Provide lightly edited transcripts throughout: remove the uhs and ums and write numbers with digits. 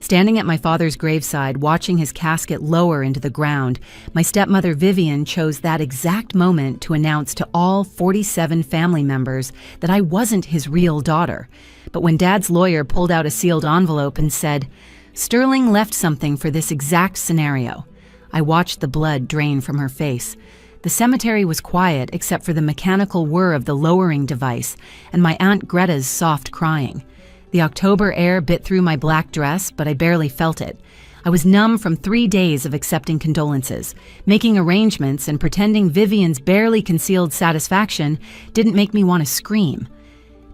Standing at my father's graveside, watching his casket lower into the ground, my stepmother Vivian chose that exact moment to announce to all 47 family members that I wasn't his real daughter. But when Dad's lawyer pulled out a sealed envelope and said, "Sterling left something for this exact scenario," I watched the blood drain from her face. The cemetery was quiet except for the mechanical whir of the lowering device and my Aunt Greta's soft crying. The October air bit through my black dress, but I barely felt it. I was numb from 3 days of accepting condolences. Making arrangements and pretending Vivian's barely concealed satisfaction didn't make me want to scream.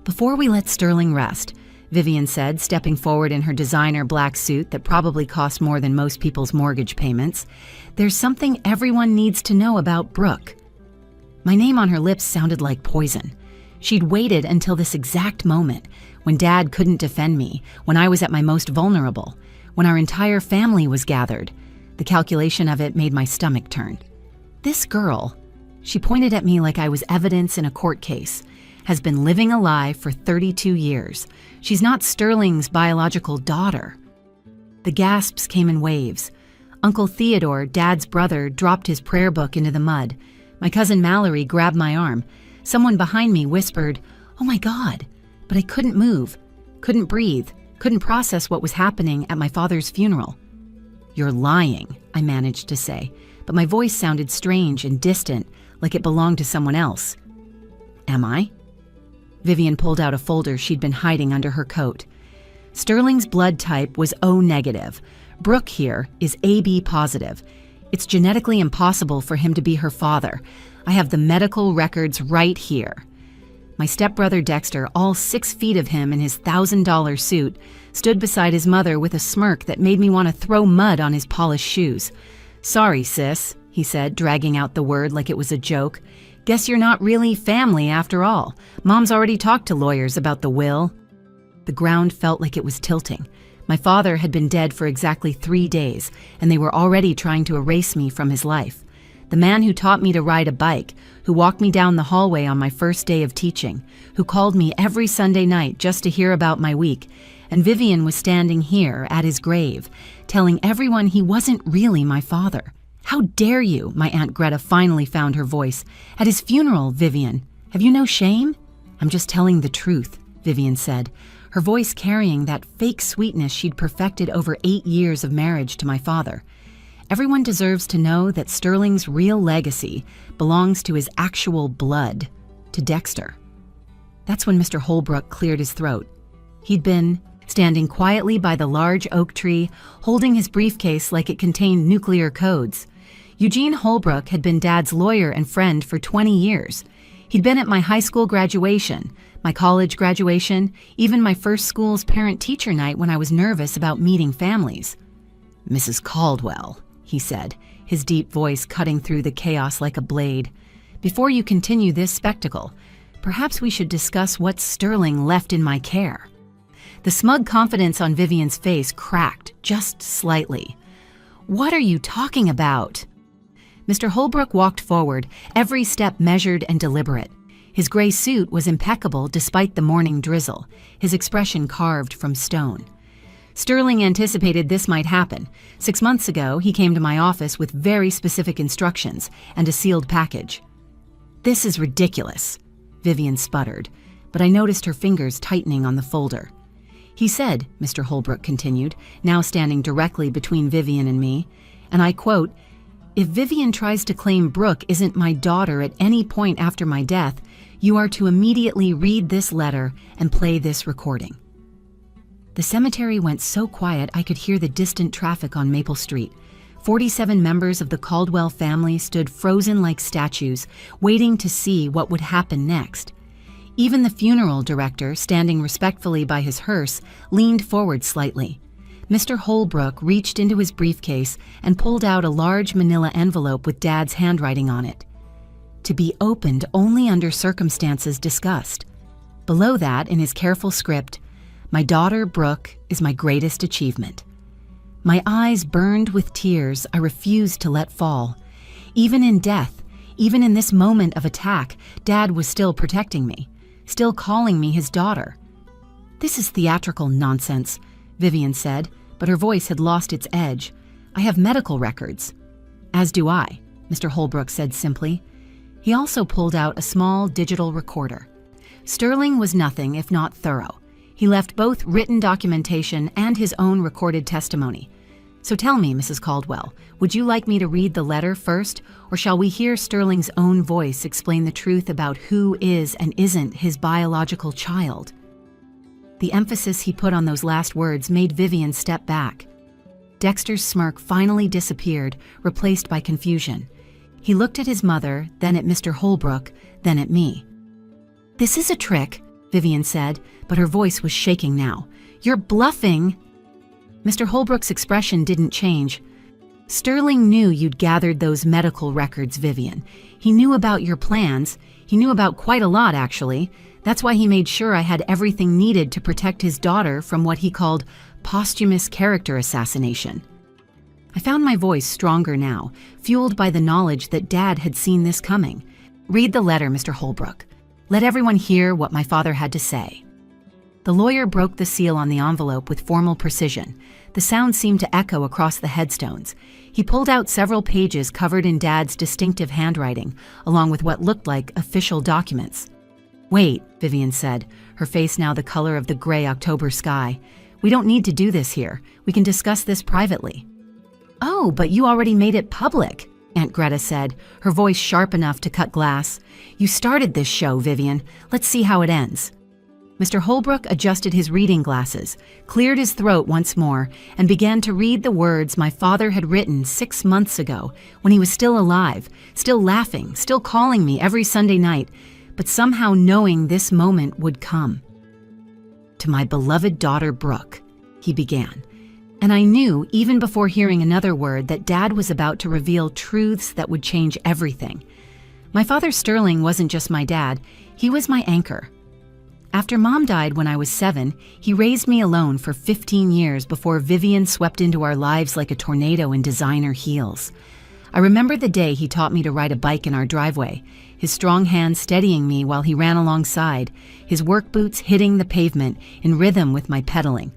"Before we let Sterling rest," Vivian said, stepping forward in her designer black suit that probably cost more than most people's mortgage payments, "there's something everyone needs to know about Brooke." My name on her lips sounded like poison. She'd waited until this exact moment, when Dad couldn't defend me, when I was at my most vulnerable, when our entire family was gathered. The calculation of it made my stomach turn. This girl, she pointed at me like I was evidence in a court case, has been living a lie for 32 years. She's not Sterling's biological daughter. The gasps came in waves. Uncle Theodore, Dad's brother, dropped his prayer book into the mud. My cousin Mallory grabbed my arm. Someone behind me whispered, "Oh my God," but I couldn't move, couldn't breathe, couldn't process what was happening at my father's funeral. "You're lying," I managed to say, but my voice sounded strange and distant, like it belonged to someone else. "Am I?" Vivian pulled out a folder she'd been hiding under her coat. "Sterling's blood type was O negative. Brooke here is AB positive. It's genetically impossible for him to be her father. I have the medical records right here." My stepbrother Dexter, all 6 feet of him in his $1,000 suit, stood beside his mother with a smirk that made me want to throw mud on his polished shoes. "Sorry, sis," he said, dragging out the word like it was a joke. "Guess you're not really family after all. Mom's already talked to lawyers about the will." The ground felt like it was tilting. My father had been dead for exactly 3 days, and they were already trying to erase me from his life. The man who taught me to ride a bike, who walked me down the hallway on my first day of teaching, who called me every Sunday night just to hear about my week, and Vivian was standing here at his grave, telling everyone he wasn't really my father. "How dare you?" my Aunt Greta finally found her voice. "At his funeral, Vivian. Have you no shame?" "I'm just telling the truth," Vivian said, her voice carrying that fake sweetness she'd perfected over 8 years of marriage to my father. "Everyone deserves to know that Sterling's real legacy belongs to his actual blood, to Dexter." That's when Mr. Holbrook cleared his throat. He'd been standing quietly by the large oak tree, holding his briefcase like it contained nuclear codes. Eugene Holbrook had been Dad's lawyer and friend for 20 years. He'd been at my high school graduation, my college graduation, even my first school's parent-teacher night when I was nervous about meeting families. "Mrs. Caldwell," he said, his deep voice cutting through the chaos like a blade, "before you continue this spectacle, perhaps we should discuss what Sterling left in my care." The smug confidence on Vivian's face cracked just slightly. "What are you talking about?" Mr. Holbrook walked forward, every step measured and deliberate. His gray suit was impeccable despite the morning drizzle, his expression carved from stone. Sterling anticipated this might happen. 6 months ago, he came to my office with very specific instructions and a sealed package. "This is ridiculous," Vivian sputtered, but I noticed her fingers tightening on the folder. "He said," Mr. Holbrook continued, now standing directly between Vivian and me, and I quote, "If Vivian tries to claim Brooke isn't my daughter at any point after my death, you are to immediately read this letter and play this recording." The cemetery went so quiet I could hear the distant traffic on Maple Street. 47 members of the Caldwell family stood frozen like statues, waiting to see what would happen next. Even the funeral director, standing respectfully by his hearse, leaned forward slightly. Mr. Holbrook reached into his briefcase and pulled out a large manila envelope with Dad's handwriting on it. "To be opened only under circumstances discussed." Below that, in his careful script, "My daughter, Brooke, is my greatest achievement." My eyes burned with tears I refused to let fall. Even in death, even in this moment of attack, Dad was still protecting me, still calling me his daughter. "This is theatrical nonsense," Vivian said, but her voice had lost its edge. "I have medical records." "As do I," Mr. Holbrook said simply. He also pulled out a small digital recorder. Sterling was nothing if not thorough. He left both written documentation and his own recorded testimony. "So tell me, Mrs. Caldwell, would you like me to read the letter first, or shall we hear Sterling's own voice explain the truth about who is and isn't his biological child?" The emphasis he put on those last words made Vivian step back. Dexter's smirk finally disappeared, replaced by confusion. He looked at his mother, then at Mr. Holbrook, then at me. "This is a trick," Vivian said, but her voice was shaking now. "You're bluffing." Mr. Holbrook's expression didn't change. "Sterling knew you'd gathered those medical records, Vivian. He knew about your plans. He knew about quite a lot, actually. That's why he made sure I had everything needed to protect his daughter from what he called posthumous character assassination." I found my voice stronger now, fueled by the knowledge that Dad had seen this coming. "Read the letter, Mr. Holbrook. Let everyone hear what my father had to say." The lawyer broke the seal on the envelope with formal precision. The sound seemed to echo across the headstones. He pulled out several pages covered in Dad's distinctive handwriting, along with what looked like official documents. "Wait," Vivian said, her face now the color of the gray October sky. "We don't need to do this here. We can discuss this privately." "Oh, but you already made it public," Aunt Greta said, her voice sharp enough to cut glass. "You started this show, Vivian. Let's see how it ends." Mr. Holbrook adjusted his reading glasses, cleared his throat once more, and began to read the words my father had written 6 months ago, when he was still alive, still laughing, still calling me every Sunday night, but somehow knowing this moment would come. "To my beloved daughter, Brooke," he began. And I knew, even before hearing another word, that Dad was about to reveal truths that would change everything. My father Sterling wasn't just my dad, he was my anchor. After Mom died when I was 7, he raised me alone for 15 years before Vivian swept into our lives like a tornado in designer heels. I remember the day he taught me to ride a bike in our driveway, his strong hand steadying me while he ran alongside, his work boots hitting the pavement in rhythm with my pedaling.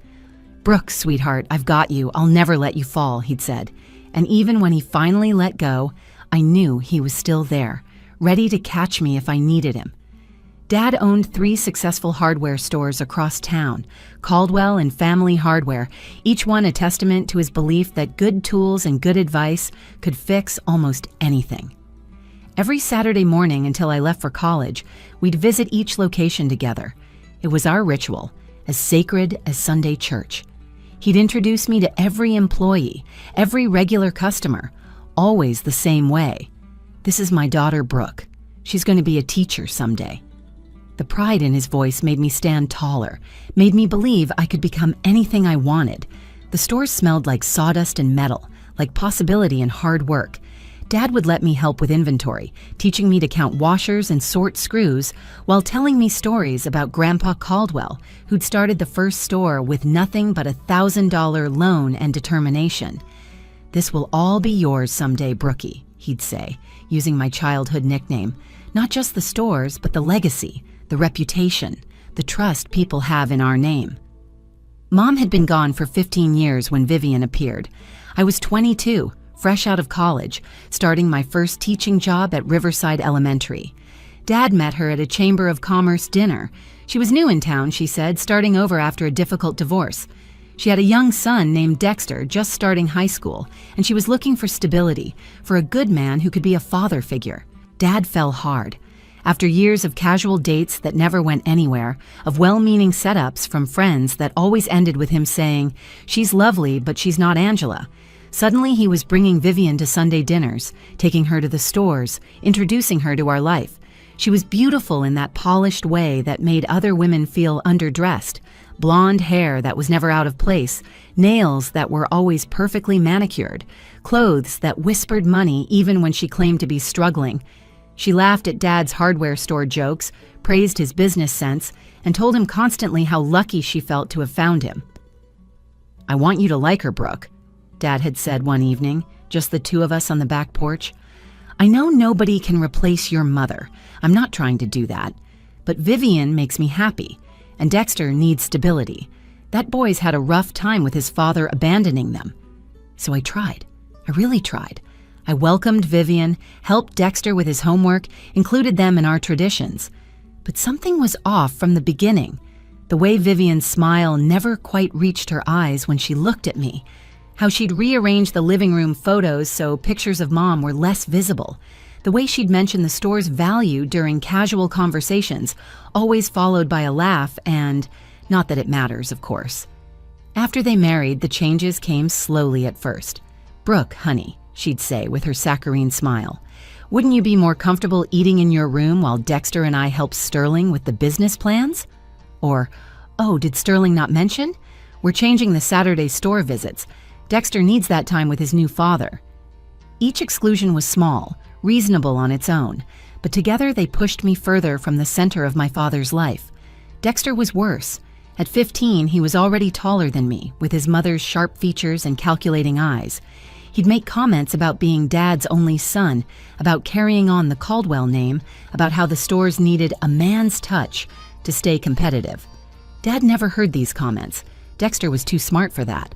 "Brooke, sweetheart, I've got you. I'll never let you fall," he'd said. And even when he finally let go, I knew he was still there, ready to catch me if I needed him. Dad owned 3 successful hardware stores across town, Caldwell and Family Hardware, each one a testament to his belief that good tools and good advice could fix almost anything. Every Saturday morning until I left for college, we'd visit each location together. It was our ritual, as sacred as Sunday church. He'd introduce me to every employee, every regular customer, always the same way. "This is my daughter, Brooke. She's going to be a teacher someday." The pride in his voice made me stand taller, made me believe I could become anything I wanted. The store smelled like sawdust and metal, like possibility and hard work. Dad would let me help with inventory, teaching me to count washers and sort screws, while telling me stories about Grandpa Caldwell, who'd started the first store with nothing but a $1,000 loan and determination. "This will all be yours someday, Brookie," he'd say, using my childhood nickname. "Not just the stores, but the legacy, the reputation, the trust people have in our name." Mom had been gone for 15 years when Vivian appeared. I was 22, fresh out of college, starting my first teaching job at Riverside Elementary. Dad met her at a Chamber of Commerce dinner. She was new in town, she said, starting over after a difficult divorce. She had a young son named Dexter, just starting high school, and she was looking for stability, for a good man who could be a father figure. Dad fell hard. After years of casual dates that never went anywhere, of well-meaning setups from friends that always ended with him saying, "She's lovely, but she's not Angela," suddenly he was bringing Vivian to Sunday dinners, taking her to the stores, introducing her to our life. She was beautiful in that polished way that made other women feel underdressed. Blonde hair that was never out of place, nails that were always perfectly manicured, clothes that whispered money even when she claimed to be struggling. She laughed at Dad's hardware store jokes, praised his business sense, and told him constantly how lucky she felt to have found him. "I want you to like her, Brooke," Dad had said one evening, just the two of us on the back porch. "I know nobody can replace your mother. I'm not trying to do that. But Vivian makes me happy, and Dexter needs stability. That boy's had a rough time with his father abandoning them. So I tried. I really tried. I welcomed Vivian, helped Dexter with his homework, included them in our traditions. But something was off from the beginning. The way Vivian's smile never quite reached her eyes when she looked at me. How she'd rearranged the living room photos so pictures of Mom were less visible. The way she'd mentioned the store's value during casual conversations, always followed by a laugh and, not that it matters, of course. After they married, the changes came slowly at first. "Brooke, honey," she'd say with her saccharine smile, "wouldn't you be more comfortable eating in your room while Dexter and I help Sterling with the business plans?" Or, "Oh, did Sterling not mention? We're changing the Saturday store visits. Dexter needs that time with his new father." Each exclusion was small, reasonable on its own, but together they pushed me further from the center of my father's life. Dexter was worse. At 15, he was already taller than me, with his mother's sharp features and calculating eyes. He'd make comments about being Dad's only son, about carrying on the Caldwell name, about how the stores needed a man's touch to stay competitive. Dad never heard these comments. Dexter was too smart for that.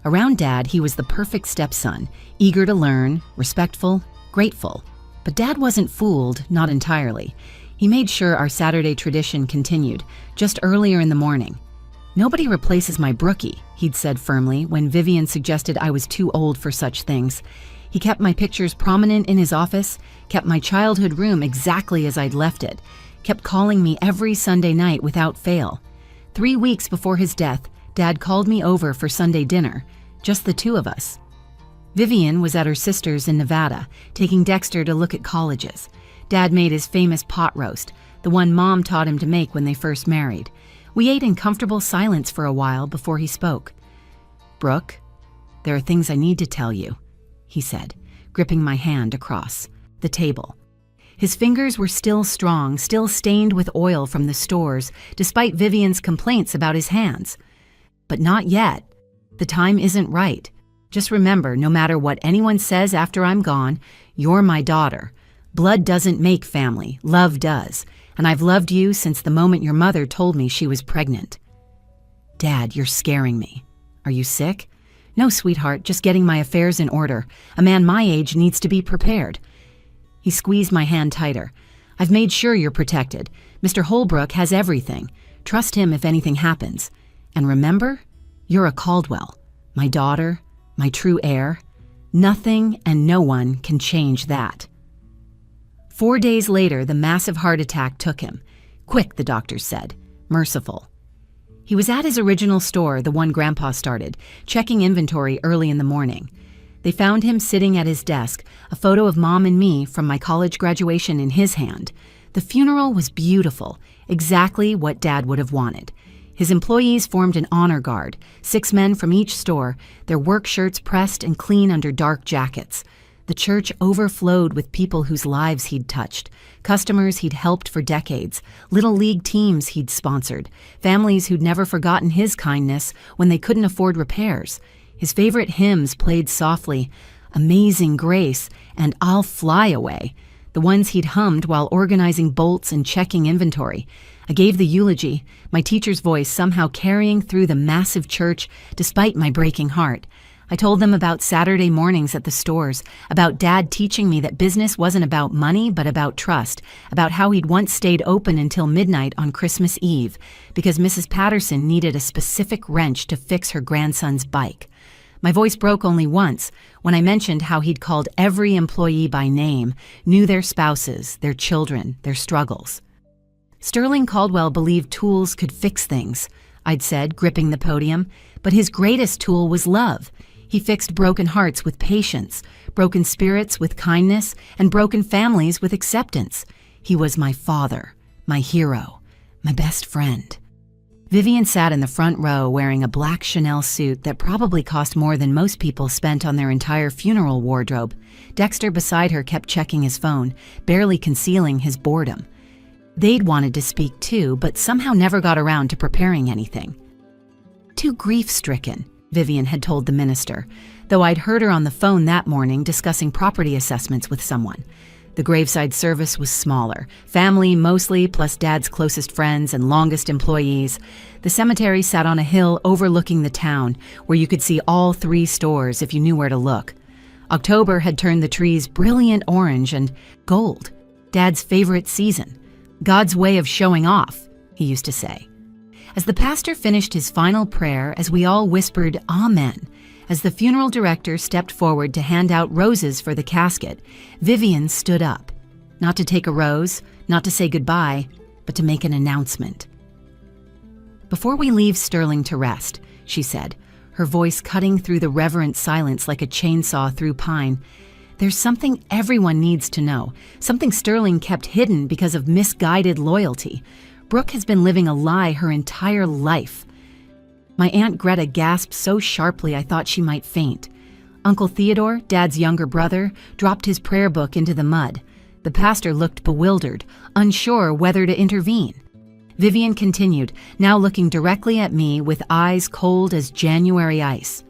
Around Dad, he was the perfect stepson, eager to learn, respectful, grateful. But Dad wasn't fooled, not entirely. He made sure our Saturday tradition continued, just earlier in the morning. "Nobody replaces my Brookie," he'd said firmly when Vivian suggested I was too old for such things. He kept my pictures prominent in his office, kept my childhood room exactly as I'd left it, kept calling me every Sunday night without fail. 3 weeks before his death, Dad called me over for Sunday dinner, just the two of us. Vivian was at her sister's in Nevada, taking Dexter to look at colleges. Dad made his famous pot roast, the one Mom taught him to make when they first married. We ate in comfortable silence for a while before he spoke. "Brooke, there are things I need to tell you," he said, gripping my hand across the table. His fingers were still strong, still stained with oil from the stores, despite Vivian's complaints about his hands. "But not yet. The time isn't right. Just remember, no matter what anyone says after I'm gone, you're my daughter. Blood doesn't make family, love does. And I've loved you since the moment your mother told me she was pregnant." "Dad, you're scaring me. Are you sick?" "No, sweetheart, just getting my affairs in order. A man my age needs to be prepared." He squeezed my hand tighter. "I've made sure you're protected. Mr. Holbrook has everything. Trust him if anything happens. And remember, you're a Caldwell, my daughter, my true heir. Nothing and no one can change that." 4 days later, the massive heart attack took him. Quick, the doctors said. Merciful. He was at his original store, the one Grandpa started, checking inventory early in the morning. They found him sitting at his desk, a photo of Mom and me from my college graduation in his hand. The funeral was beautiful, exactly what Dad would have wanted. His employees formed an honor guard, 6 men from each store, their work shirts pressed and clean under dark jackets. The church overflowed with people whose lives he'd touched, customers he'd helped for decades, little league teams he'd sponsored, families who'd never forgotten his kindness when they couldn't afford repairs. His favorite hymns played softly, Amazing Grace and I'll Fly Away, the ones he'd hummed while organizing bolts and checking inventory. I gave the eulogy, my teacher's voice somehow carrying through the massive church despite my breaking heart. I told them about Saturday mornings at the stores, about Dad teaching me that business wasn't about money but about trust, about how he'd once stayed open until midnight on Christmas Eve because Mrs. Patterson needed a specific wrench to fix her grandson's bike. My voice broke only once when I mentioned how he'd called every employee by name, knew their spouses, their children, their struggles. Sterling Caldwell believed tools could fix things, I'd said, gripping the podium, but his greatest tool was love. He fixed broken hearts with patience, broken spirits with kindness, and broken families with acceptance. He was my father, my hero, my best friend. Vivian sat in the front row wearing a black Chanel suit that probably cost more than most people spent on their entire funeral wardrobe. Dexter beside her kept checking his phone, barely concealing his boredom. They'd wanted to speak too, but somehow never got around to preparing anything. "Too grief-stricken," Vivian had told the minister, though I'd heard her on the phone that morning discussing property assessments with someone. The graveside service was smaller. Family mostly, plus Dad's closest friends and longest employees. The cemetery sat on a hill overlooking the town, where you could see all 3 stores if you knew where to look. October had turned the trees brilliant orange and gold. Dad's favorite season. God's way of showing off, he used to say. As the pastor finished his final prayer, as we all whispered, "Amen," as the funeral director stepped forward to hand out roses for the casket, Vivian stood up. Not to take a rose, not to say goodbye, but to make an announcement. "Before we leave Sterling to rest," she said, her voice cutting through the reverent silence like a chainsaw through pine, "there's something everyone needs to know, something Sterling kept hidden because of misguided loyalty. Brooke has been living a lie her entire life." My Aunt Greta gasped so sharply I thought she might faint. Uncle Theodore, Dad's younger brother, dropped his prayer book into the mud. The pastor looked bewildered, unsure whether to intervene. Vivian continued, now looking directly at me with eyes cold as January ice.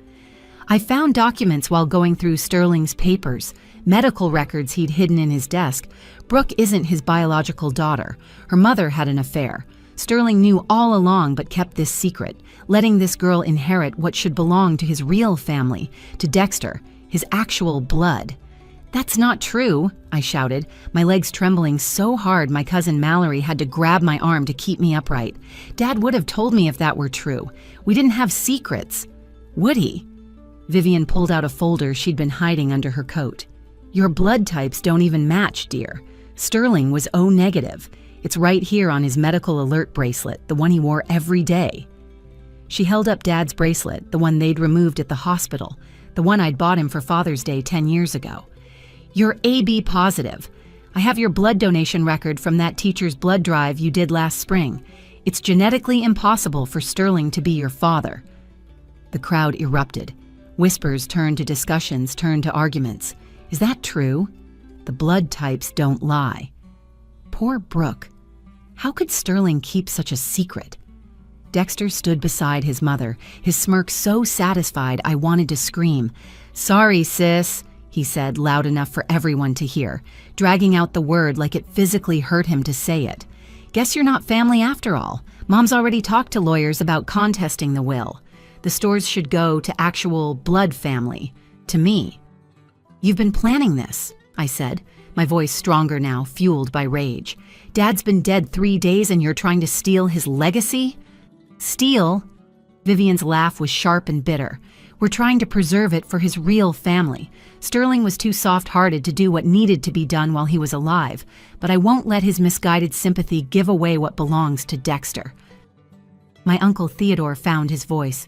"I found documents while going through Sterling's papers, medical records he'd hidden in his desk. Brooke isn't his biological daughter. Her mother had an affair. Sterling knew all along but kept this secret, letting this girl inherit what should belong to his real family, to Dexter, his actual blood." "That's not true," I shouted, my legs trembling so hard my cousin Mallory had to grab my arm to keep me upright. "Dad would have told me if that were true. We didn't have secrets." "Would he?" Vivian pulled out a folder she'd been hiding under her coat. "Your blood types don't even match, dear. Sterling was O negative. It's right here on his medical alert bracelet, the one he wore every day." She held up Dad's bracelet, the one they'd removed at the hospital, the one I'd bought him for Father's Day 10 years ago. "You're AB positive. I have your blood donation record from that teacher's blood drive you did last spring. It's genetically impossible for Sterling to be your father." The crowd erupted. Whispers turned to discussions, turned to arguments. Is that true? The blood types don't lie. Poor Brooke. How could Sterling keep such a secret? Dexter stood beside his mother, his smirk so satisfied I wanted to scream. "Sorry, sis," he said loud enough for everyone to hear, dragging out the word like it physically hurt him to say it. "Guess you're not family after all. Mom's already talked to lawyers about contesting the will. The stores should go to actual blood family, to me." "You've been planning this," I said, my voice stronger now, fueled by rage. "Dad's been dead 3 days and you're trying to steal his legacy?" "Steal?" Vivian's laugh was sharp and bitter. "We're trying to preserve it for his real family. Sterling was too soft-hearted to do what needed to be done while he was alive, but I won't let his misguided sympathy give away what belongs to Dexter." My Uncle Theodore found his voice.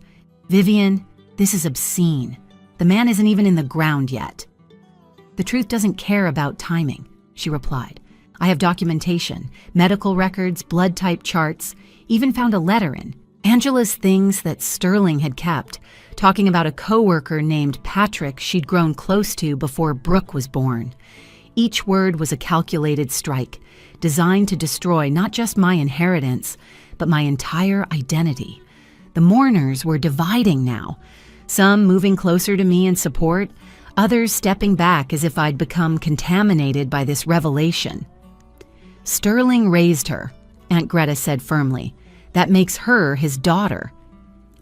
"Vivian, this is obscene. The man isn't even in the ground yet." "The truth doesn't care about timing," she replied. "I have documentation, medical records, blood type charts, even found a letter in Angela's things that Sterling had kept, talking about a coworker named Patrick she'd grown close to before Brooke was born. Each word was a calculated strike, designed to destroy not just my inheritance, but my entire identity. The mourners were dividing now, some moving closer to me in support, others stepping back as if I'd become contaminated by this revelation. "Sterling raised her," Aunt Greta said firmly. "That makes her his daughter."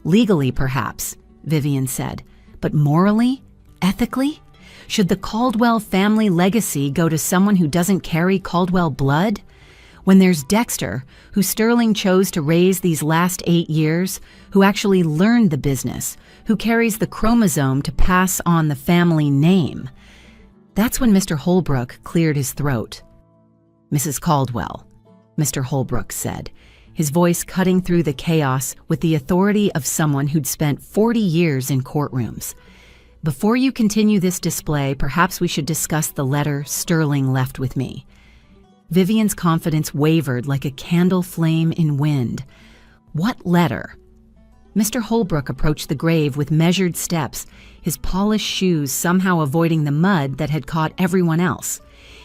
"Legally, perhaps," Vivian said, "but morally? Ethically? Should the Caldwell family legacy go to someone who doesn't carry Caldwell blood? When there's Dexter, who Sterling chose to raise these last 8 years, who actually learned the business, who carries the chromosome to pass on the family name." That's when Mr. Holbrook cleared his throat. "Mrs. Caldwell," Mr. Holbrook said, his voice cutting through the chaos with the authority of someone who'd spent 40 years in courtrooms. "Before you continue this display, perhaps we should discuss the letter Sterling left with me." Vivian's confidence wavered like a candle flame in wind. "What letter?" Mr. Holbrook approached the grave with measured steps, his polished shoes somehow avoiding the mud that had caught everyone else.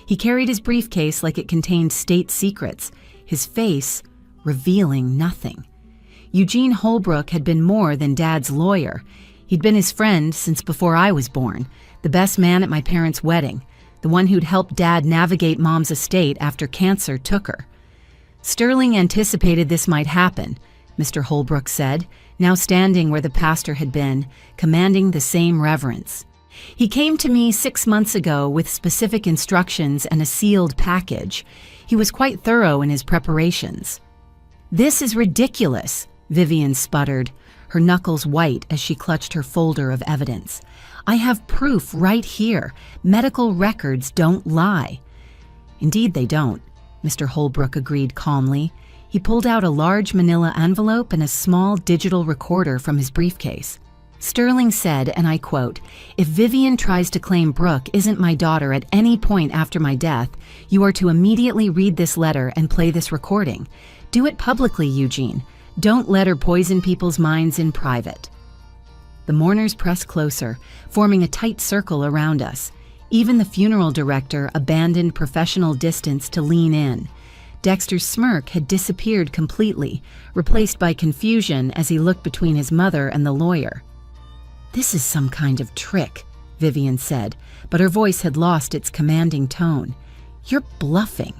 He carried his briefcase like it contained state secrets, his face revealing nothing. Eugene Holbrook had been more than Dad's lawyer. He'd been his friend since before I was born, the best man at my parents' wedding, the one who'd helped Dad navigate Mom's estate after cancer took her. Sterling anticipated this might happen, Mr. Holbrook said, now standing where the pastor had been, commanding the same reverence. He came to me 6 months ago with specific instructions and a sealed package. He was quite thorough in his preparations. "This is ridiculous," Vivian sputtered, her knuckles white as she clutched her folder of evidence. "I have proof right here. Medical records don't lie." "Indeed they don't," Mr. Holbrook agreed calmly. He pulled out a large manila envelope and a small digital recorder from his briefcase. Sterling said, and I quote, "If Vivian tries to claim Brooke isn't my daughter at any point after my death, you are to immediately read this letter and play this recording. Do it publicly, Eugene. Don't let her poison people's minds in private." The mourners pressed closer, forming a tight circle around us. Even the funeral director abandoned professional distance to lean in. Dexter's smirk had disappeared completely, replaced by confusion as he looked between his mother and the lawyer. "This is some kind of trick," Vivian said, but her voice had lost its commanding tone. "You're bluffing."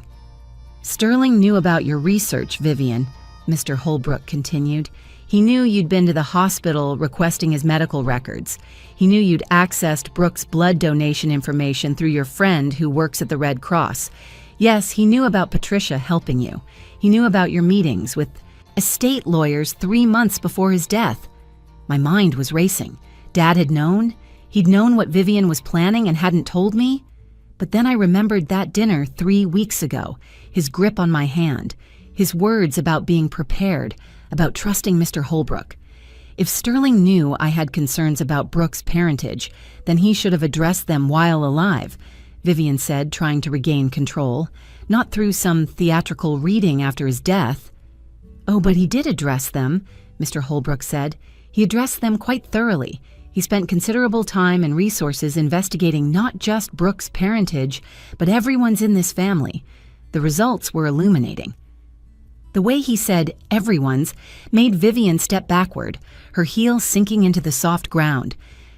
"Sterling knew about your research, Vivian," Mr. Holbrook continued. "He knew you'd been to the hospital requesting his medical records. He knew you'd accessed Brooke's blood donation information through your friend who works at the Red Cross. Yes, he knew about Patricia helping you. He knew about your meetings with estate lawyers 3 months before his death." My mind was racing. Dad had known? He'd known what Vivian was planning and hadn't told me? But then I remembered that dinner 3 weeks ago, his grip on my hand, his words about being prepared, about trusting Mr. Holbrook. If Sterling knew I had concerns about Brooke's parentage, then he should have addressed them while alive, Vivian said, trying to regain control, not through some theatrical reading after his death. "Oh, but he did address them," Mr. Holbrook said. "He addressed them quite thoroughly. He spent considerable time and resources investigating not just Brooke's parentage, but everyone's in this family. The results were illuminating." The way he said everyone's made Vivian step backward, her heel sinking into the soft ground.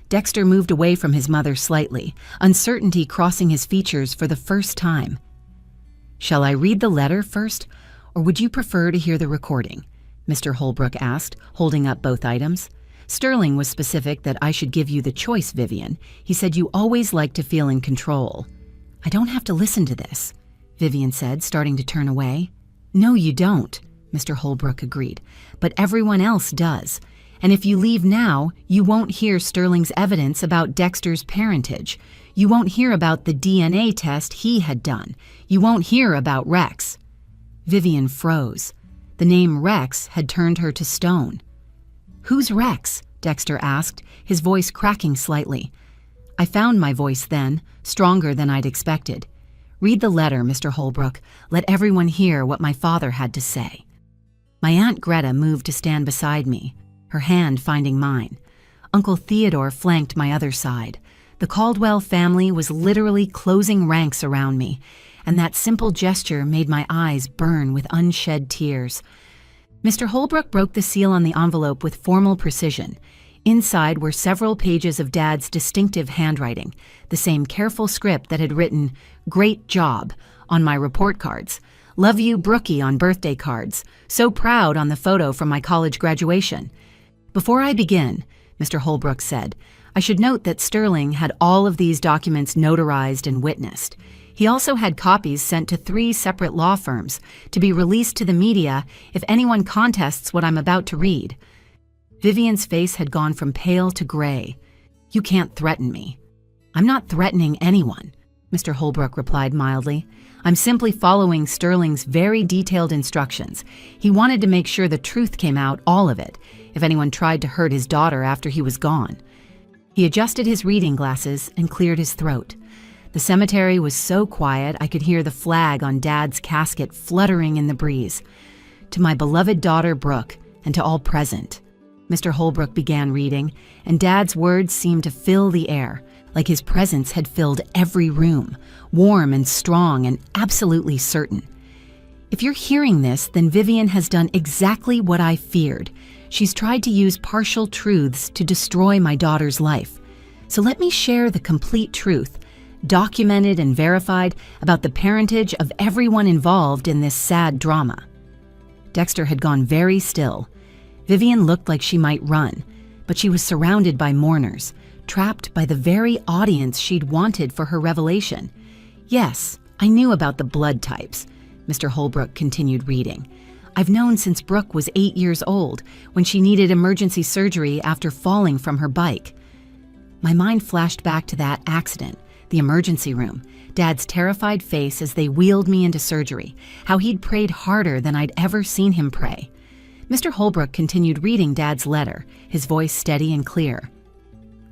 Dexter moved away from his mother slightly, uncertainty crossing his features for the first time. "Shall I read the letter first, or would you prefer to hear the recording?" Mr. Holbrook asked, holding up both items. "Sterling was specific that I should give you the choice, Vivian. He said you always like to feel in control." "I don't have to listen to this," Vivian said, starting to turn away. "No, you don't," Mr. Holbrook agreed, "but everyone else does. And if you leave now, you won't hear Sterling's evidence about Dexter's parentage. You won't hear about the DNA test he had done. You won't hear about Rex." Vivian froze. The name Rex had turned her to stone. "Who's Rex?" Dexter asked, his voice cracking slightly. I found my voice then, stronger than I'd expected. "Read the letter, Mr. Holbrook. Let everyone hear what my father had to say." My Aunt Greta moved to stand beside me, her hand finding mine. Uncle Theodore flanked my other side. The Caldwell family was literally closing ranks around me, and that simple gesture made my eyes burn with unshed tears. Mr. Holbrook broke the seal on the envelope with formal precision. Inside were several pages of Dad's distinctive handwriting, the same careful script that had written, "Great job," on my report cards, "Love you, Brookie" on birthday cards, "So proud" on the photo from my college graduation. "Before I begin," Mr. Holbrook said, "I should note that Sterling had all of these documents notarized and witnessed. He also had copies sent to 3 separate law firms to be released to the media if anyone contests what I'm about to read." Vivian's face had gone from pale to gray. "You can't threaten me." "I'm not threatening anyone," Mr. Holbrook replied mildly. "I'm simply following Sterling's very detailed instructions. He wanted to make sure the truth came out, all of it, if anyone tried to hurt his daughter after he was gone." He adjusted his reading glasses and cleared his throat. The cemetery was so quiet I could hear the flag on Dad's casket fluttering in the breeze. "To my beloved daughter Brooke, and to all present," Mr. Holbrook began reading, and Dad's words seemed to fill the air, like his presence had filled every room, warm and strong and absolutely certain. "If you're hearing this, then Vivian has done exactly what I feared. She's tried to use partial truths to destroy my daughter's life. So let me share the complete truth, documented and verified, about the parentage of everyone involved in this sad drama. Dexter had gone very still. Vivian looked like she might run, but she was surrounded by mourners, trapped by the very audience she'd wanted for her revelation. Yes, I knew about the blood types. Mr. Holbrook continued reading. I've known since Brooke was 8 years old, when she needed emergency surgery after falling from her bike. My mind flashed back to that accident, the emergency room, Dad's terrified face as they wheeled me into surgery, how he'd prayed harder than I'd ever seen him pray. Mr. Holbrook continued reading Dad's letter, his voice steady and clear.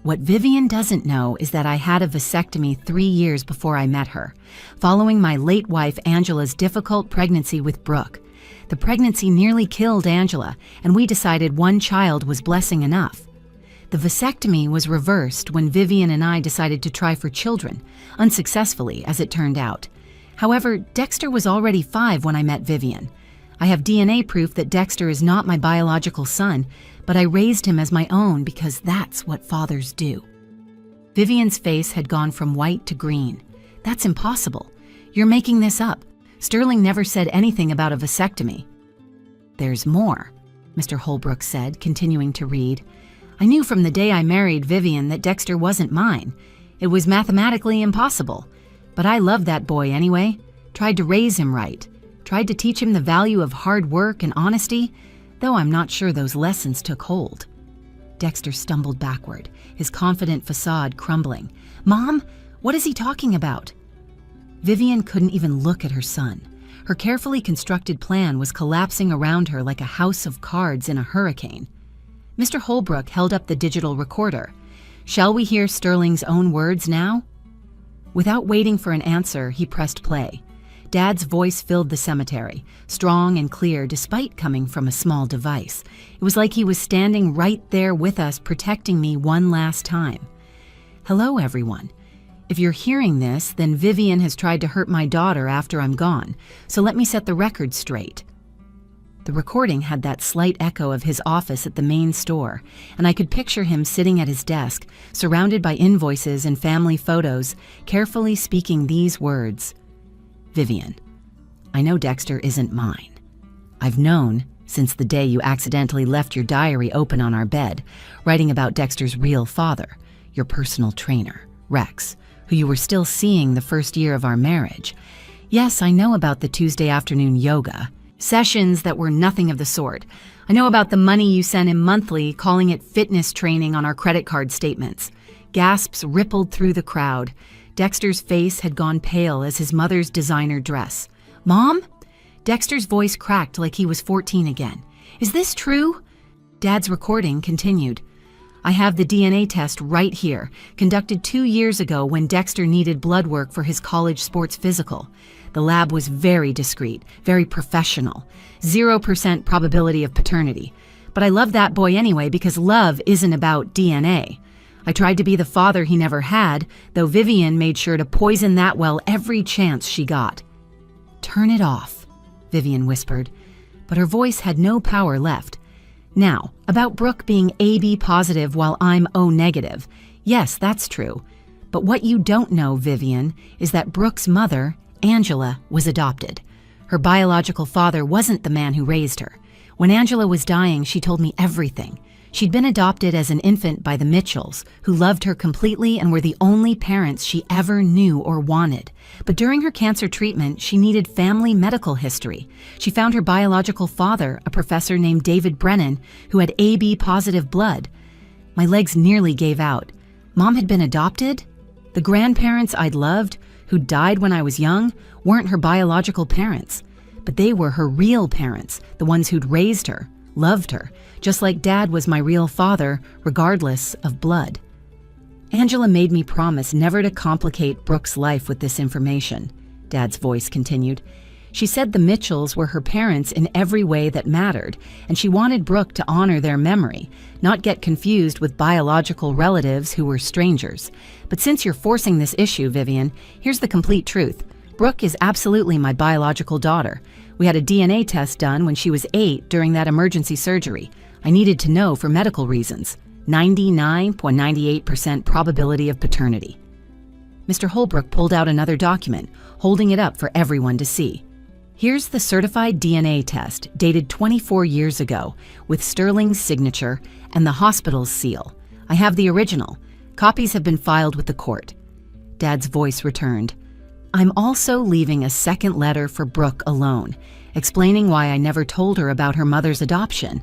What Vivian doesn't know is that I had a vasectomy 3 years before I met her, following my late wife Angela's difficult pregnancy with Brooke. The pregnancy nearly killed Angela, and we decided one child was blessing enough. The vasectomy was reversed when Vivian and I decided to try for children, unsuccessfully as it turned out. However, Dexter was already 5 when I met Vivian. I have DNA proof that Dexter is not my biological son, but I raised him as my own because that's what fathers do. Vivian's face had gone from white to green. That's impossible. You're making this up. Sterling never said anything about a vasectomy. There's more, Mr. Holbrook said, continuing to read. I knew from the day I married Vivian that Dexter wasn't mine. It was mathematically impossible. But I loved that boy anyway. Tried to raise him right. Tried to teach him the value of hard work and honesty, though I'm not sure those lessons took hold. Dexter stumbled backward, his confident facade crumbling. Mom, what is he talking about? Vivian couldn't even look at her son. Her carefully constructed plan was collapsing around her like a house of cards in a hurricane. Mr. Holbrook held up the digital recorder. Shall we hear Sterling's own words now? Without waiting for an answer, he pressed play. Dad's voice filled the cemetery, strong and clear despite coming from a small device. It was like he was standing right there with us, protecting me one last time. Hello, everyone. If you're hearing this, then Vivian has tried to hurt my daughter after I'm gone, so let me set the record straight. The recording had that slight echo of his office at the main store, and I could picture him sitting at his desk, surrounded by invoices and family photos, carefully speaking these words. Vivian, I know Dexter isn't mine. I've known since the day you accidentally left your diary open on our bed, writing about Dexter's real father, your personal trainer, Rex, who you were still seeing the first year of our marriage. Yes, I know about the Tuesday afternoon yoga, sessions that were nothing of the sort. I know about the money you sent him monthly, calling it fitness training on our credit card statements. Gasps rippled through the crowd. Dexter's face had gone pale as his mother's designer dress. Mom? Dexter's voice cracked like he was 14 again. Is this true? Dad's recording continued. I have the DNA test right here, conducted 2 years ago when Dexter needed blood work for his college sports physical. The lab was very discreet, very professional. 0% probability of paternity. But I love that boy anyway because love isn't about DNA. I tried to be the father he never had, though Vivian made sure to poison that well every chance she got. Turn it off, Vivian whispered, but her voice had no power left. Now, about Brooke being AB positive while I'm O negative. Yes, that's true. But what you don't know, Vivian, is that Brooke's mother, Angela, was adopted. Her biological father wasn't the man who raised her. When Angela was dying, she told me everything. She'd been adopted as an infant by the Mitchells, who loved her completely and were the only parents she ever knew or wanted. But during her cancer treatment, she needed family medical history. She found her biological father, a professor named David Brennan, who had AB positive blood. My legs nearly gave out. Mom had been adopted? The grandparents I'd loved, who died when I was young, weren't her biological parents. But they were her real parents, the ones who'd raised her, loved her, just like Dad was my real father, regardless of blood. Angela made me promise never to complicate Brooke's life with this information, Dad's voice continued. She said the Mitchells were her parents in every way that mattered, and she wanted Brooke to honor their memory, not get confused with biological relatives who were strangers. But since you're forcing this issue, Vivian, here's the complete truth. Brooke is absolutely my biological daughter. We had a DNA test done when she was 8 during that emergency surgery. I needed to know for medical reasons. 99.98% probability of paternity. Mr. Holbrook pulled out another document, holding it up for everyone to see. Here's the certified DNA test, dated 24 years ago, with Sterling's signature and the hospital's seal. I have the original. Copies have been filed with the court. Dad's voice returned. I'm also leaving a second letter for Brooke alone, explaining why I never told her about her mother's adoption.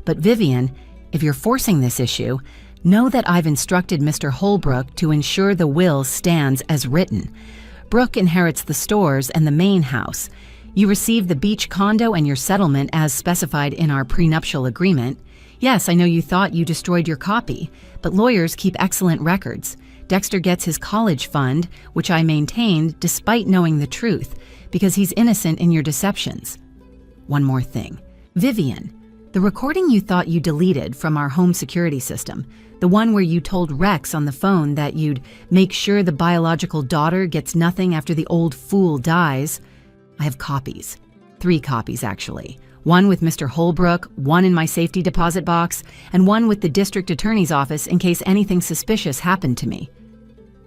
But Vivian, if you're forcing this issue, know that I've instructed Mr. Holbrook to ensure the will stands as written. Brooke inherits the stores and the main house. You receive the beach condo and your settlement as specified in our prenuptial agreement. Yes, I know you thought you destroyed your copy, but lawyers keep excellent records. Dexter gets his college fund, which I maintained despite knowing the truth, because he's innocent in your deceptions. One more thing. Vivian, the recording you thought you deleted from our home security system, the one where you told Rex on the phone that you'd make sure the biological daughter gets nothing after the old fool dies, I have copies. 3 copies, actually. One with Mr. Holbrook, one in my safety deposit box, and one with the district attorney's office in case anything suspicious happened to me.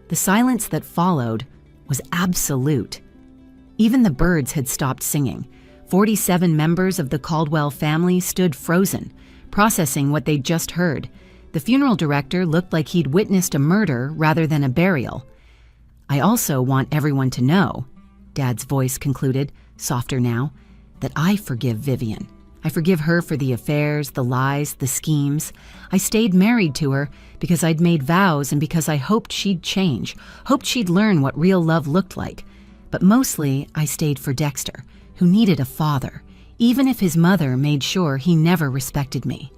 The silence that followed was absolute. Even the birds had stopped singing. 47 members of the Caldwell family stood frozen, processing what they'd just heard. The funeral director looked like he'd witnessed a murder rather than a burial. I also want everyone to know, Dad's voice concluded, softer now, that I forgive Vivian. I forgive her for the affairs, the lies, the schemes. I stayed married to her because I'd made vows and because I hoped she'd change, hoped she'd learn what real love looked like. But mostly, I stayed for Dexter, who needed a father, even if his mother made sure he never respected me.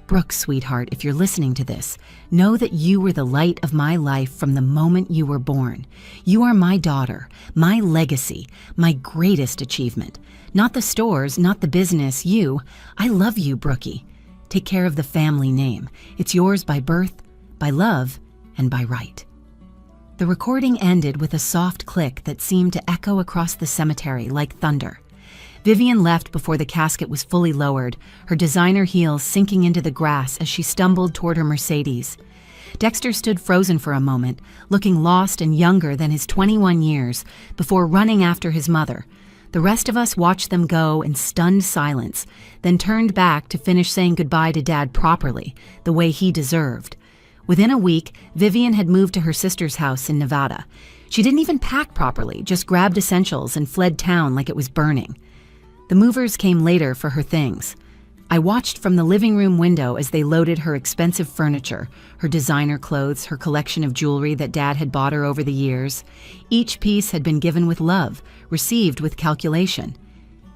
Brooke, sweetheart, if you're listening to this, know that you were the light of my life from the moment you were born. You are my daughter, my legacy, my greatest achievement. Not the stores, not the business, you. I love you, Brookie. Take care of the family name. It's yours by birth, by love, and by right. The recording ended with a soft click that seemed to echo across the cemetery like thunder. Vivian left before the casket was fully lowered, her designer heels sinking into the grass as she stumbled toward her Mercedes. Dexter stood frozen for a moment, looking lost and younger than his 21 years, before running after his mother. The rest of us watched them go in stunned silence, then turned back to finish saying goodbye to Dad properly, the way he deserved. Within a week, Vivian had moved to her sister's house in Nevada. She didn't even pack properly, just grabbed essentials and fled town like it was burning. The movers came later for her things. I watched from the living room window as they loaded her expensive furniture, her designer clothes, her collection of jewelry that Dad had bought her over the years. Each piece had been given with love, received with calculation.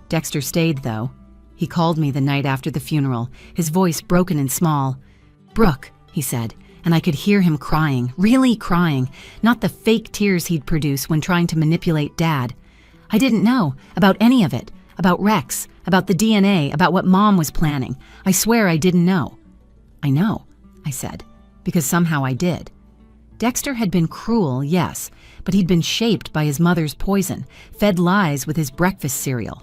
Dexter stayed, though. He called me the night after the funeral, his voice broken and small. "Brooke," he said, and I could hear him crying, really crying, not the fake tears he'd produce when trying to manipulate Dad. I didn't know about any of it. About Rex, about the DNA, about what Mom was planning. I swear I didn't know. I know, I said, because somehow I did. Dexter had been cruel, yes, but he'd been shaped by his mother's poison, fed lies with his breakfast cereal.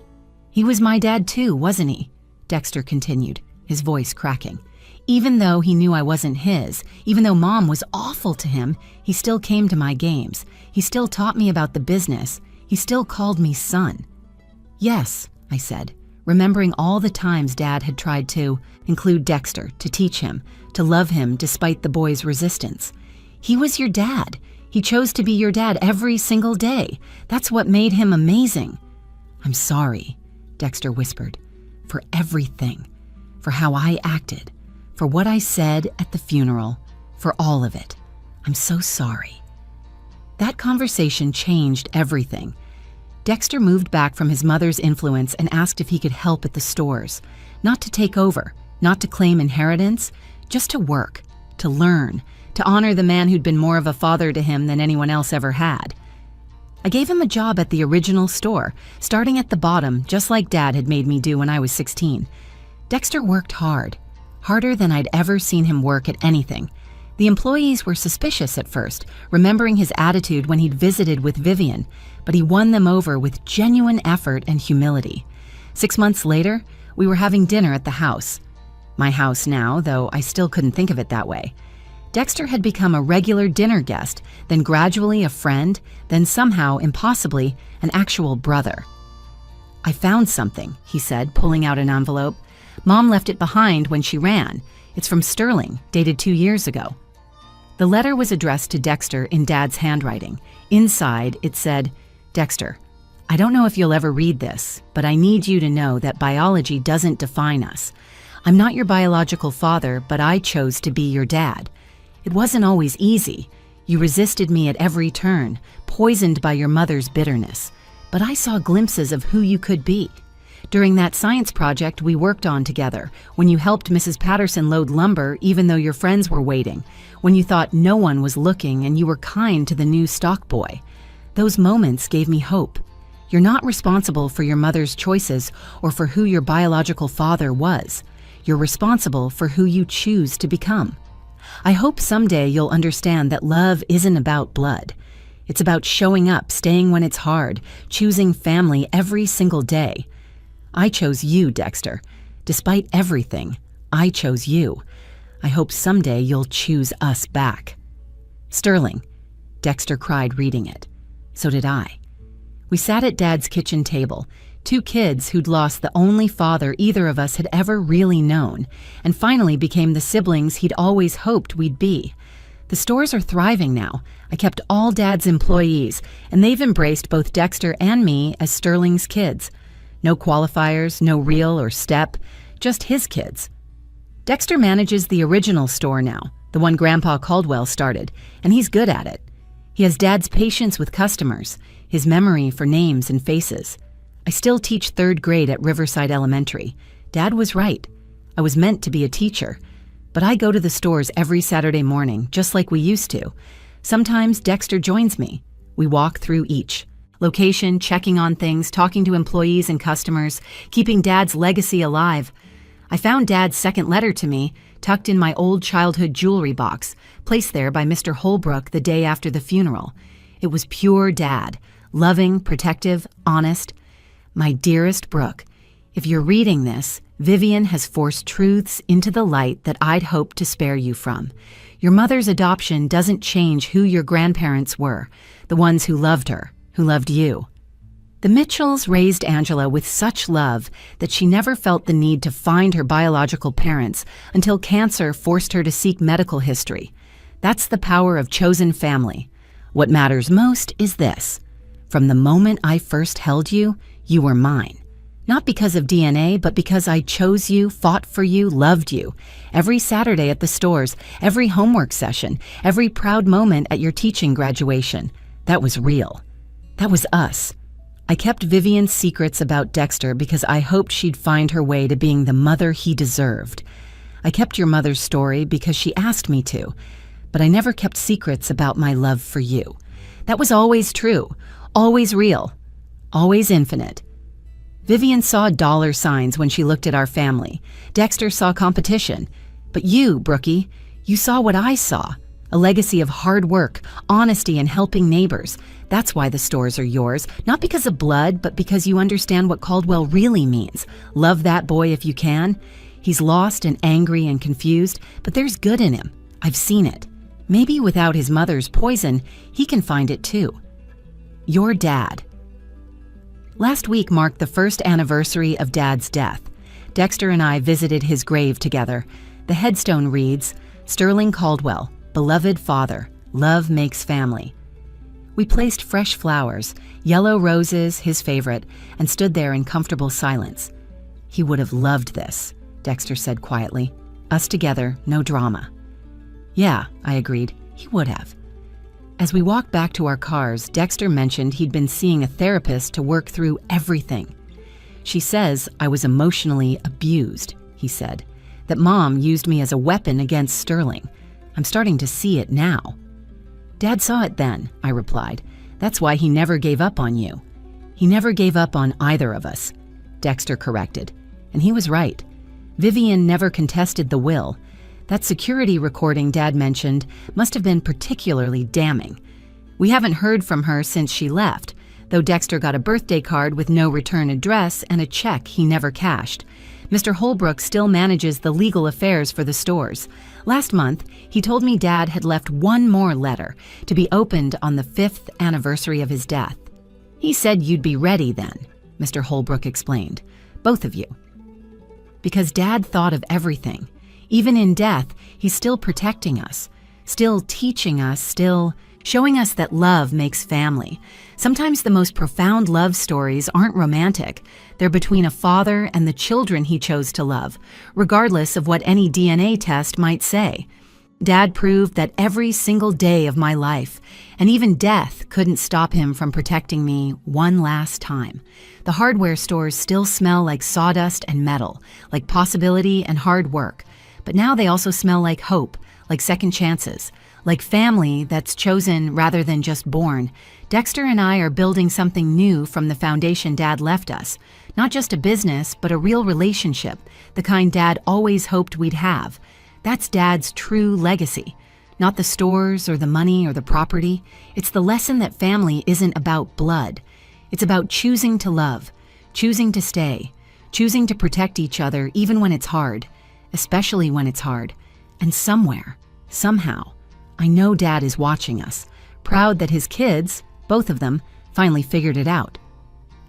He was my dad too, wasn't he? Dexter continued, his voice cracking. Even though he knew I wasn't his, even though Mom was awful to him, he still came to my games. He still taught me about the business. He still called me son. Yes, I said, remembering all the times Dad had tried to include Dexter, to teach him, to love him despite the boy's resistance. He was your dad. He chose to be your dad every single day. That's what made him amazing. I'm sorry, Dexter whispered, for everything, for how I acted, for what I said at the funeral, for all of it. I'm so sorry. That conversation changed everything. Dexter moved back from his mother's influence and asked if he could help at the stores. Not to take over, not to claim inheritance, just to work, to learn, to honor the man who'd been more of a father to him than anyone else ever had. I gave him a job at the original store, starting at the bottom, just like Dad had made me do when I was 16. Dexter worked hard, harder than I'd ever seen him work at anything. The employees were suspicious at first, remembering his attitude when he'd visited with Vivian, but he won them over with genuine effort and humility. 6 months later, we were having dinner at the house. My house now, though I still couldn't think of it that way. Dexter had become a regular dinner guest, then gradually a friend, then somehow, impossibly, an actual brother. "I found something," he said, pulling out an envelope. "Mom left it behind when she ran. It's from Sterling, dated 2 years ago." The letter was addressed to Dexter in Dad's handwriting. Inside, it said, "Dexter, I don't know if you'll ever read this, but I need you to know that biology doesn't define us. I'm not your biological father, but I chose to be your dad. It wasn't always easy. You resisted me at every turn, poisoned by your mother's bitterness. But I saw glimpses of who you could be. During that science project we worked on together, when you helped Mrs. Patterson load lumber even though your friends were waiting, when you thought no one was looking and you were kind to the new stock boy. Those moments gave me hope. You're not responsible for your mother's choices or for who your biological father was. You're responsible for who you choose to become. I hope someday you'll understand that love isn't about blood. It's about showing up, staying when it's hard, choosing family every single day. I chose you, Dexter. Despite everything, I chose you. I hope someday you'll choose us back." "Sterling," Dexter cried, reading it. So did I. We sat at Dad's kitchen table, 2 kids who'd lost the only father either of us had ever really known, and finally became the siblings he'd always hoped we'd be. The stores are thriving now. I kept all Dad's employees, and they've embraced both Dexter and me as Sterling's kids. No qualifiers, no real or step, just his kids. Dexter manages the original store now, the one Grandpa Caldwell started, and he's good at it. He has Dad's patience with customers, his memory for names and faces. I still teach 3rd grade at Riverside Elementary. Dad was right. I was meant to be a teacher. But I go to the stores every Saturday morning, just like we used to. Sometimes Dexter joins me. We walk through each location, checking on things, talking to employees and customers, keeping Dad's legacy alive. I found Dad's second letter to me, tucked in my old childhood jewelry box, placed there by Mr. Holbrook the day after the funeral. It was pure Dad, loving, protective, honest. "My dearest Brooke, if you're reading this, Vivian has forced truths into the light that I'd hoped to spare you from. Your mother's adoption doesn't change who your grandparents were, the ones who loved her, who loved you." The Mitchells raised Angela with such love that she never felt the need to find her biological parents until cancer forced her to seek medical history. That's the power of chosen family. What matters most is this: from the moment I first held you, you were mine. Not because of DNA, but because I chose you, fought for you, loved you. Every Saturday at the stores, every homework session, every proud moment at your teaching graduation. That was real. That was us. I kept Vivian's secrets about Dexter because I hoped she'd find her way to being the mother he deserved. I kept your mother's story because she asked me to, but I never kept secrets about my love for you. That was always true, always real, always infinite. Vivian saw dollar signs when she looked at our family. Dexter saw competition. But you, Brookie, you saw what I saw. A legacy of hard work, honesty, and helping neighbors. That's why the stores are yours. Not because of blood, but because you understand what Caldwell really means. Love that boy if you can. He's lost and angry and confused, but there's good in him. I've seen it. Maybe without his mother's poison, he can find it too. Your Dad. Last week marked the first anniversary of Dad's death. Dexter and I visited his grave together. The headstone reads, "Sterling Caldwell, beloved father, love makes family." We placed fresh flowers, yellow roses, his favorite, and stood there in comfortable silence. "He would have loved this," Dexter said quietly. "Us together, no drama." "Yeah," I agreed, "he would have." As we walked back to our cars, Dexter mentioned he'd been seeing a therapist to work through everything. "She says I was emotionally abused," he said, "that Mom used me as a weapon against Sterling. I'm starting to see it now." "Dad saw it then," I replied. "That's why he never gave up on you." "He never gave up on either of us," Dexter corrected. And he was right. Vivian never contested the will. That security recording Dad mentioned must have been particularly damning. We haven't heard from her since she left, though Dexter got a birthday card with no return address and a check he never cashed. Mr. Holbrook still manages the legal affairs for the stores. Last month, he told me Dad had left one more letter to be opened on the 5th anniversary of his death. He said you'd be ready then, Mr. Holbrook explained. Both of you. Because Dad thought of everything. Even in death, he's still protecting us, still teaching us, still showing us that love makes family. Sometimes the most profound love stories aren't romantic. They're between a father and the children he chose to love, regardless of what any DNA test might say. Dad proved that every single day of my life, and even death, couldn't stop him from protecting me one last time. The hardware stores still smell like sawdust and metal, like possibility and hard work. But now they also smell like hope, like second chances, like family that's chosen rather than just born. Dexter and I are building something new from the foundation Dad left us. Not just a business, but a real relationship, the kind Dad always hoped we'd have. That's Dad's true legacy. Not the stores or the money or the property. It's the lesson that family isn't about blood. It's about choosing to love, choosing to stay, choosing to protect each other even when it's hard, especially when it's hard. And somewhere, somehow, I know Dad is watching us, proud that his kids, both of them, finally figured it out.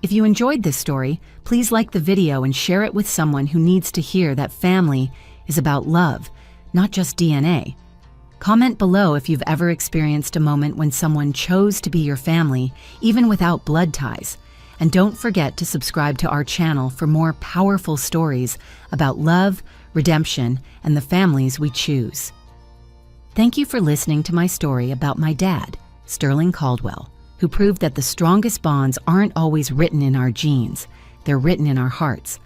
If you enjoyed this story, please like the video and share it with someone who needs to hear that family is about love, not just DNA. Comment below if you've ever experienced a moment when someone chose to be your family, even without blood ties. And don't forget to subscribe to our channel for more powerful stories about love, redemption, and the families we choose. Thank you for listening to my story about my dad, Sterling Caldwell, who proved that the strongest bonds aren't always written in our genes, they're written in our hearts.